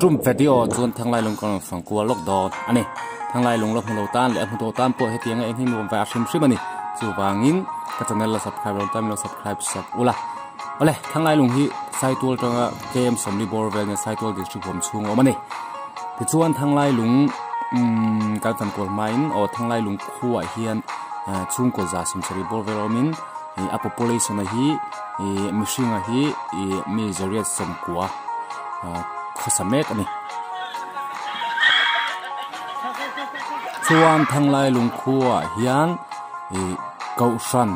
Trum video chuan thanglai lung kon phang kwa lok dot ani thanglai lung lok hlo tan le hmu to tan po he tiang eng hi nuam va shim shim ani chu wangin ka channel la subscribe ro tam lo subscribe sak ula ole thanglai lung hi saitol tanga kem somni borvel ne saitol district hom chung omani ti chuan thanglai lung kan tan kol main o thanglai lung khuwa hian chung ko za sim chari borvel omin a population hi mishinga hi mi zariat som kwa khosamet ani chuan thanglai lung khuwa hian kaushan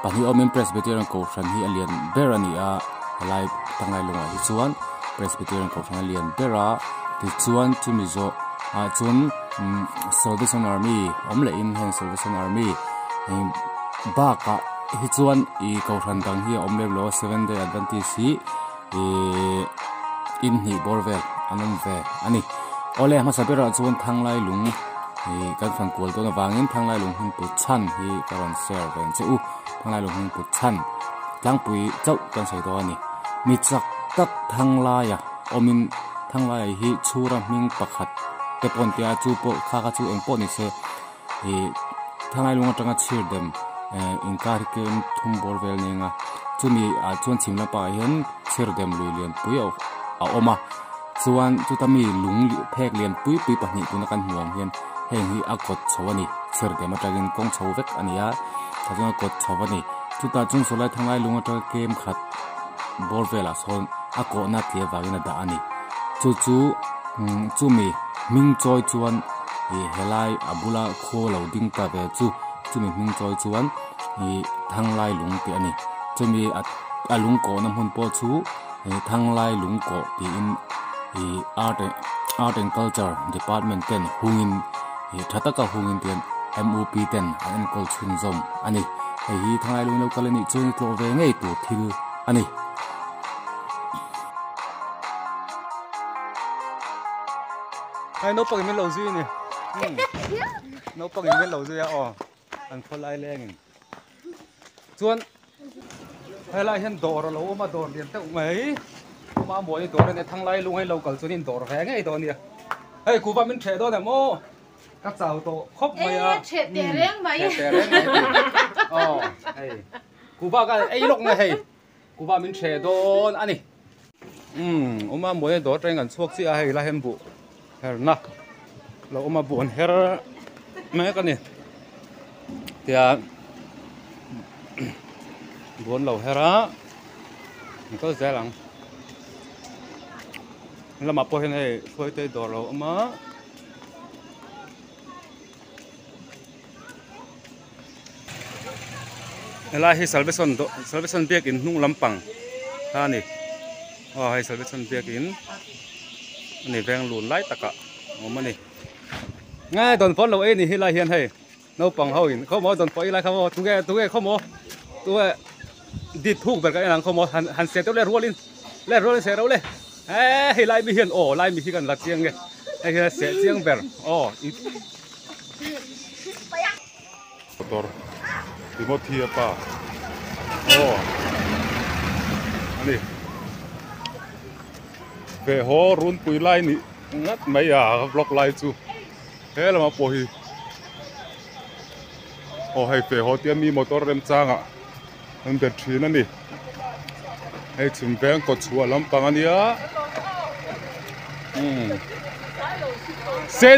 pani omin presbyterian kaushan hi alian berani a lai thanglai lunga hi chuan presbyterian kaushan alian bera ti chuan chimizo chun Salvation Army omle in hen Salvation Army baka hi chuan kaushan dang hi omle lo 7 day Adventist hi in hi borvel anum ve ani ole ma sabera chuan thanglai lung kan fan kol to na wangin thanglai lung hin pu chan hi karon share ven chu thanglai lung hin pu chan tlangpui chau kan sei to ani mi chak tak thanglaya omin thanglai hi chura ming pakhat te pon tia chu po kha kha chu eng po ni se thanglai lung atanga chir dem inkar kem thum borvel ninga chumi chuan chimla pa hian chir dem lui lian pui oma chuan chutami lung phek lian pui pahni tuna kan huang hian heng hi akot chawani chir de matagin kong chawvek ania thajang akot chawani chuta chung solai thangai lunga ta kem khat borvela son ako na tia wagina da ani chumi ming choi chuan helai abula kho loading ta ve chumi ming choi chuan thanglai lung ti ani chumi alung ko na hun po chu thanglai lung ko ti in art and culture department ten hungin thataka hungin ten MOP ten an kol chun zom ani hi thanglai lung lo kalani chung to ve ngei tu thil ani ai no pang men lo ji ni no pang men lo ji a an kholai leng chuan helai hen dor lo ma dor lian ta mai ma moi dor ne thanglai lung hai lo kal chunin dor ve ngei to ni hei ku ba min the do na mo ka chau to khop mai a che te reng mai hei ku ba ka ei lok na hei ku ba min the don ani oma moi dor teng an chuak chi a hei la hem bu her na lo oma bon her me ka ni tia buồn lâu hera có dễ lắm là mà bôi này phơi tây đỏ lâu mà là hi Salvation biak in nung lampang ha ni hi Salvation biak in ni veng lùn lái taka mà ni ngay đòn phun lâu ấy ni hi lai hiền hay nấu bằng hậu in không có đòn phun lai không có tu nghe không có tu đi thuốc về cái nàng không có hắn xe tới lên roll xe đâu lên hay lại bị hiền lại bị gần là chiang nghe hay xe chiang về motor Timothy apa ani về ho run pui lai ni ngắt mấy vlog lai chu thế là mà bồi hay về ho tiêm mi motor rem chang à anh bet thrin ani hay chum veng ko chua lampang ania xe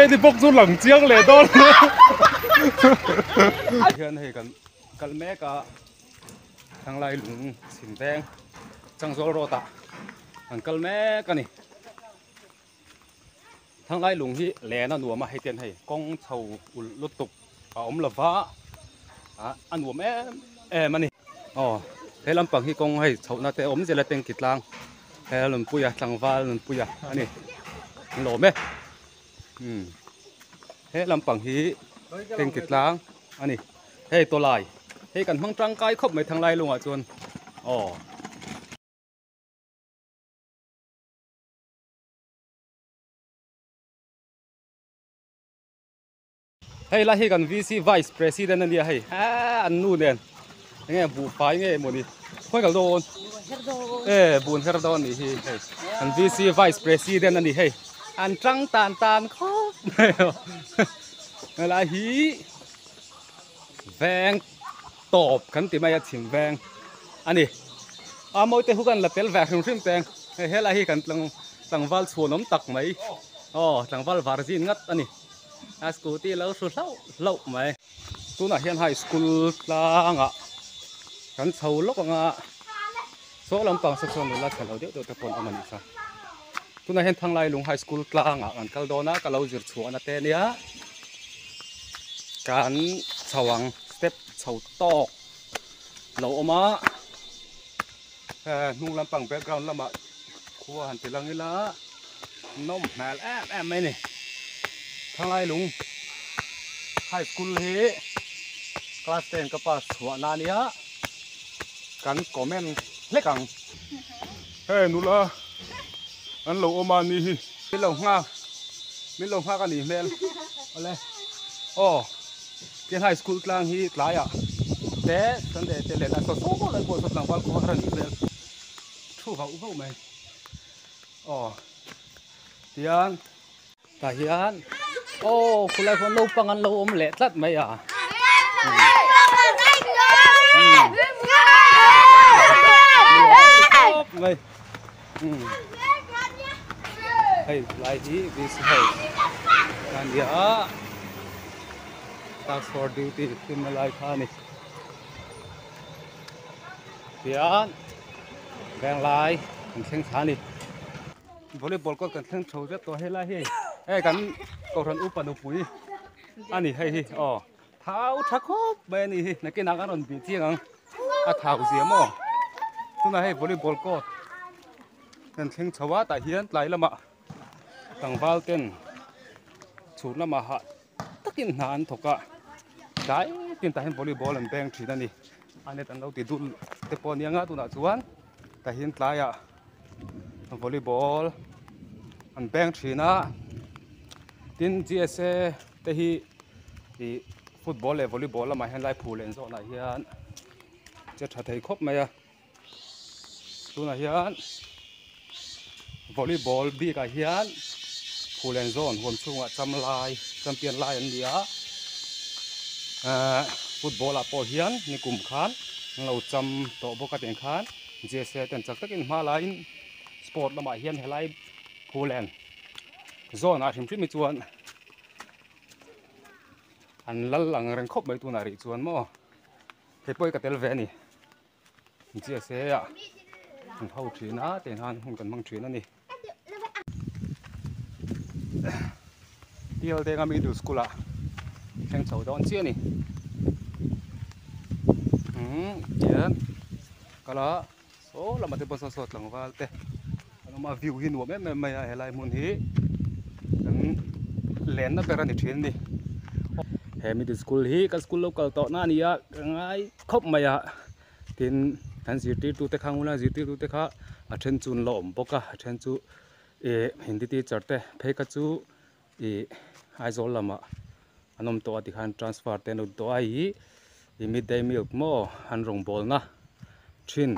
đi bốc chu lang chiang le don hian hei kan mẹ cả thanglai lung sin veng chang zol ro ta an kal me ka ni thang lai lung hi le na nuam a hei ten hei kong chho ul lutuk a om lova an nuam em ani he lampang hi kong hei chho na te om zela teng kitlang he lun puya tlangwal lun puya ani lo me he lampang hi teng kitlang ani hei to lai hei kan hmang tang kai khop mai thang lai lung a chuan hei la hi kan VC Vice President ani hei an nu nen nghe bu phai nghe mo ni khoi kal don bun her don ni hi hei an VC Vice President ani hei an trăng tan khop la hi veng top kan ti mai chim veng ani moi te hu kan la tel vek hrim teng he la hi kan tlangwal chuanom tak mai tlangwal varjin ngat ani scooty lo su lo mai tu na hian high school tlanga kan chho lok anga so lampang section la chalo de te pon amani sa tu na hian thanglai lung high school tlanga an kal dona kalo zir chuan ate nia kan chawang step chho tok lo oma nung lampang background lama khuwa han tilangila nom mal em mai ni thanglai lung high school hi class 10 ka pa chhuwa na nia kan comment lekang nula an lo oma ni hi mi lo nga ka ni mel ale cái high school tlang hi tlaya te san de te le la so la ko so tlang wal ko ran ni mel thu hau mai tian ta hian kulai phon lo pangan lo om le tlat mai mày hay lại gì vì sao anh đi task for duty tim lại pha này tiện vàng lại mình xem thà này volleyball có cần thêm sầu rất to hay là hay cần cầu thần upan upui anh hay tháo thắc hốp bên này này cái nào cái bị chiang tháo gì mà tu này volleyball có cần thêm sầu tại hiện lại là mà thằng val tên chủ là mà hạ tất nhiên là anh thuộc cả cái tiền tại hiện volleyball làm bang chỉ là này anh ấy tận đâu thì đun tập bóng nhang á tu nào chuan tại hiện lại volleyball anh bang chỉ na tin GSA thì football le volleyball là mà hiện lại phụ lên rồi này hiện chết thật thấy khóc mày tu này hiện volleyball bi cả hiện phụ lên rồi hôm chung champion lai anh đi football là po hiện ni cùng khán lâu chăm tổ bốc cái tiền khán GSA tiền chắc tất nhiên mà lại sport là mà hiện lại phụ lên rồi na thím mi chuan an lal lang reng khop mai tu na ri chuan mo he poi ka tel ve ni chia se ya an hau thin a ten han hun kan mang thin ani tial de ga mi du school a theng chau don chia ni chen kala so lama te bosa sot lang wal te ma view hin wa me me ya helai mun hi len na beran ni thin ni he mi school hi ka school local to na ni ya ngai khop maya tin han zirti tu te khangula zirti tu te kha a then chun lom boka a then chu hindi ti charte phe ka chu aizol lama anom to ati khan transfer ten to ai midday milk mo han rong bol na thin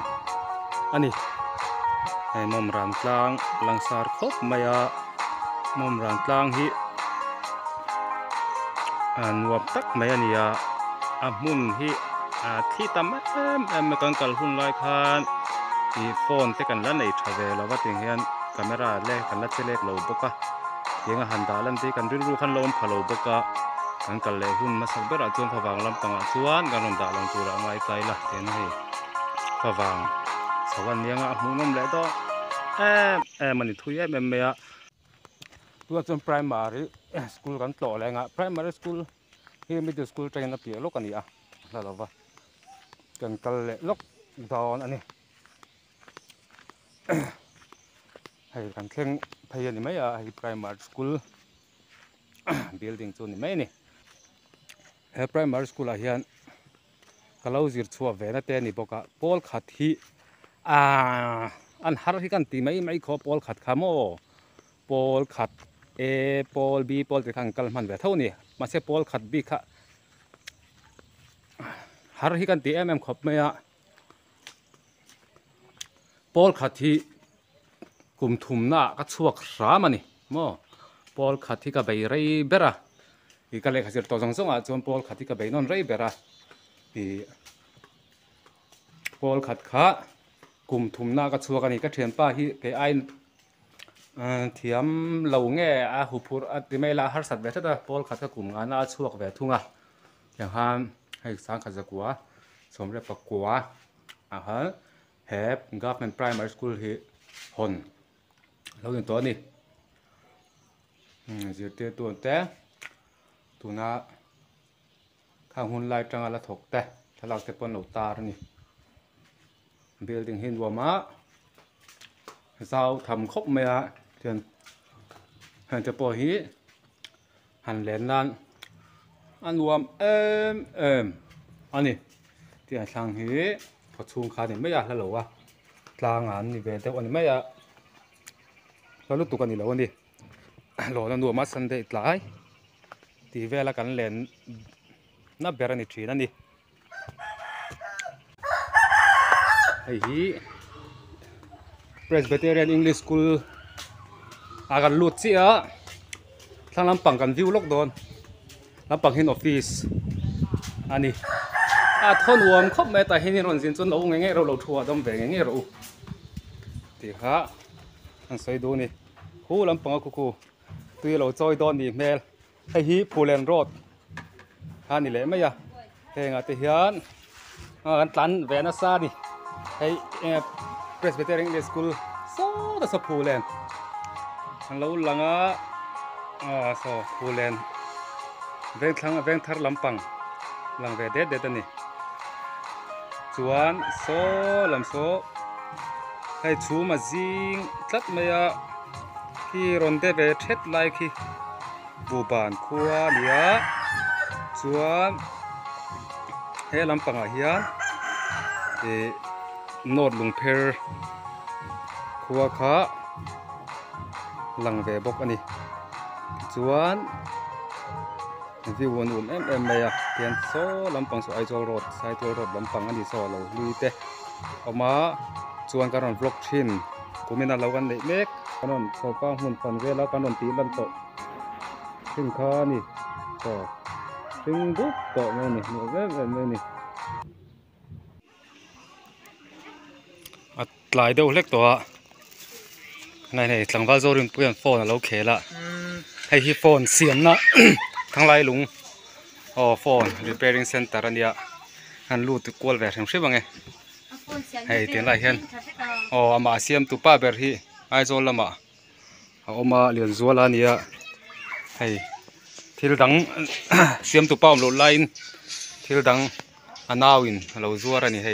ani mom ran tlang langsar khop maya mom ran tlang hi nuam tak mai ania amun hi thi tam em kan kal hun lai khan i phone te kan la nei thave lawa ting hian camera le kan la chelek lo boka yenga handa lan te kan ru khan lom phalo boka kan kal le hun ma sak bera chuan phawang lam panga chuan ganon da lang tura ngai kai la ten hei phawang วันนี้อ่ะมุ้งน้ำเละตัวมันถุยแม่ตัวจน primary school กันต่อเลยprimary school ที่ middle school ใจนับเปียลกกันนี่อ่ะแล้วว่ากันกันเละลกดอนอันนี้ให้กันเคร่งพยายามนี่ไหมอ่ะให้ primary school building ตัวนี้ไหมนี่ให้ primary school อ่ะเฮียนก็เราจิตชัวเวนัเตนี่บอกว่าบอลขัดที่อันหาที่กันตีไม่ขอบอลขัดขโมบอลขัดบอลบีบอลที่ขังกันมันแบบเท่านี้มาเสียบอลขัดบีค่ะหาที่กันตีขอบไม่อะบอลขัดที่กลุ่มทุ่มหน้าก็ชัวขามันนี่มั่วบอลขัดที่กับใบไรเบระอีกอะไรขัดตัวสองจนบอลขัดที่กับใบนนไรเบระบอลขัดขากลุ่มทุ่มหน้าก็ชัวกันนี่ก็เทียนป้าที่แกไอเทียมเหล่าแง่หุบพูดที่ไม่ละหัดสัตว์แบบนั้นบอลขัดกับกลุ่มงานชัวแบบทุ่งอย่างห้ามให้สร้างขัดสกัวสมเด็จปกัวฮะแฮปกับเป็น primary school ที่หนเราอย่างตัวนี้เสียตัวแต่ตัวน่าข้างหุ่นลายจังอะไรถกแต่ถ้าเราจะปนหนูตานี่เบลดิ้งหินวัวม้าเจ้าทำครบไหมอ่ะเช่นหันจะปล่อยฮีหันแหลนนั่นอันรวมอันนี้ที่หันทางฮีพอชูงขาเนี่ยไม่อยากแล้วหรอวะกลางอันนี่เบลแต่อันนี้ไม่อยากเราลุกตัวกันนี่แล้ววันนี้หล่อนั่นรวมมาสันเดย์หลายที่เวลากันแหลนนับเบรนี่ทีนั่นนี่ไอ้ฮี Presbyterian English School อาการลุดสิทางลำปังกันวิวล็อกโดนลำปังเห็นออฟฟิศอันนี้ทนรวมครบแม้แต่เห็นนี่นนสินจนเราไงเราทัวร์ต้องแบ่งไงเราที่ฮะอันใส่ดูนี่คู่ลำปังคู่ตัวเราจอยดอนนี่แม่ไอ้ฮีพูเลนโรดอันนี้แหละไม่ยะแต่งแต่เฮียนกันตันเวนัสซานี่ไอ้ Presbyterian English School โซ่แต่สพูเลนอันเราหลังโซ่พูเลนเวงทั้งเวงทัดลำปังหลังเวเด็ดนี่ส่วนโซ่ลำโซ่ให้ชูมาจิงจัดไม่ยะที่รอนเดเวเท็ดไลค์บูบานคัวเนี่ยส่วนให้ลำปังเฮียนโนดลุงเพอร์คัวขาหลังเวบกอันนี้ส่วนวิววนอุ่นไม่อะเทียนโซ่ลำปังโซ่ไอโซรถไซโซรถลำปังอันนี้โซ่เราลุยเตะออกมาส่วนการบล็อกชินกูไม่น่าเรากันเลยเมกการนโซ่ป้าหุ่นปันเวลาการนตีลันโตถึงขานี่ก็ถึงบุ๊กโตนี่นี่นี่หลายเดียวเล็กตัวในหลังว่าโซลิมเปลี่ยนโฟนเราเขละให้ฮีโฟนเสียนนะทั้งหลายลุงโฟน repairing center อันเดียหันรูดกวลแบบทั้งชิบว่าไงให้เตียนไรเห็นอามาเสียมตุป้าเบอร์ฮีไอโซลละมาเอามาเรียนซัวลานี่ให้ที่ดังเสียมตุป้าเราไลน์ที่ดังอันนาวินเราซัวอะไรนี่ใ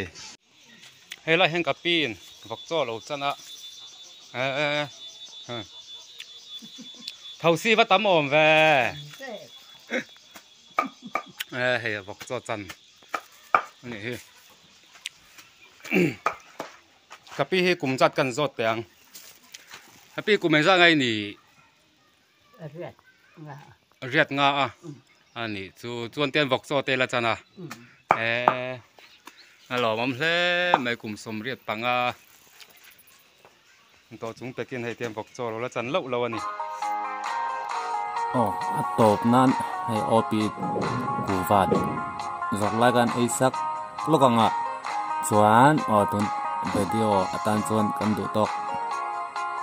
ห้ไรเห็นกับปีนวักโซ่เราชนะเท่าซีว่าตั้มอมแวเฮ้ยวักโซ่จันนี่กับปีให้กลุ่มจัดกันสดเตียงกับปีกลุ่มไม่ใช่ไงนี่เรียดงาอันนี้ส่วนเตียนวักโซ่เตละจันหล่อมั่มเล่ไม่กลุ่มสมเรียดปังตัวจุงไปกินให้เตรียมบอกโจเราจันเล่าเราวันนี้ตบนั้นให้อปีกูฟาดจอกไล่กันไอ้สักลูกกังส่วนตุนเดี๋ยวตันส่วนกันดูตก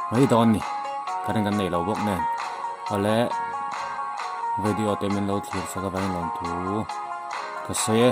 ไม่ตอนนี้กันกันในเราบอกเนี่ยเอาละวิดีโอเต็มเราเขียนสักวันลงถูก็เสีย